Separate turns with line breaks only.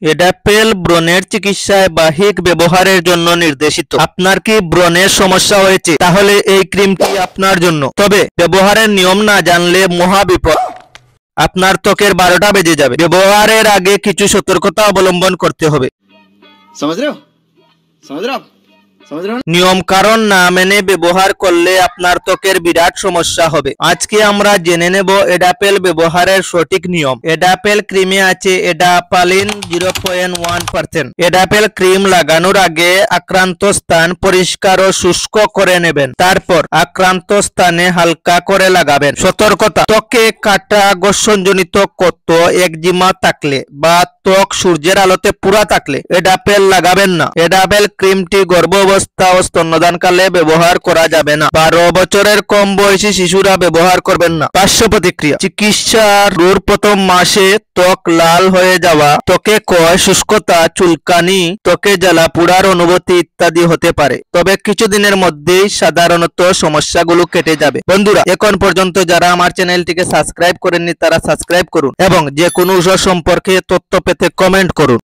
এডাপেল ব্রণের চিকিৎসায় বাহিক ব্যবহারের জন্য নির্দেশিত। আপনার কি ব্রণের সমস্যা হয়েছে? তাহলে এই ক্রিমটি আপনার জন্য। তবে ব্যবহারের নিয়ম না জানলে মহা বিপদ। আপনার ত্বকের 12টা বেজে যাবে। ব্যবহারের আগে কিছু সতর্কতা অবলম্বন করতে হবে। নিয়ম কারণ না মেনে ব্যবহার করলে আপনার ত্বকের বিরাট সমস্যা হবে। আজকে আমরা জেনে নেব এডাপেল ব্যবহারের সঠিক নিয়ম। এডাপেল ক্রিমে আছে এডাপালিন 0.1%। এডাপেল ক্রিম লাগানোর আগে আক্রান্ত স্থান পরিষ্কার ও শুষ্ক করে নেবেন। তারপর আক্রান্ত স্থানে হালকা করে লাগাবেন। সতর্কতা, ত্বকে কাটা, ঘর্ষণজনিত ক্ষত, একজিমা থাকলে বা ত্বক সূর্যের আলোতে পুরা থাকলে এডাপেল লাগাবেন না। এডাপেল ক্রিমটি গর্ভাবস্থা ও স্তন্যদানকালে ব্যবহার করা যাবে না। 12 বছরের কম বয়সী শিশুরা ব্যবহার করবেন না। পার্শ্ব প্রতিক্রিয়া, চিকিৎসার প্রথম মাসে ত্বক লাল হয়ে যাওয়া, ত্বকে ক্ষয়, শুষ্কতা, চুলকানি, ত্বকে জ্বালা পোড়ার অনুভূতি ইত্যাদি হতে পারে। তবে কিছুদিনের মধ্যেই সাধারণত সমস্যাগুলো কেটে যাবে। বন্ধুরা, এখন পর্যন্ত যারা আমার চ্যানেলটিকে সাবস্ক্রাইব করেননি তারা সাবস্ক্রাইব করুন এবং যে কোনো ওষুধ সম্পর্কে তথ্য পেতে কমেন্ট করুন।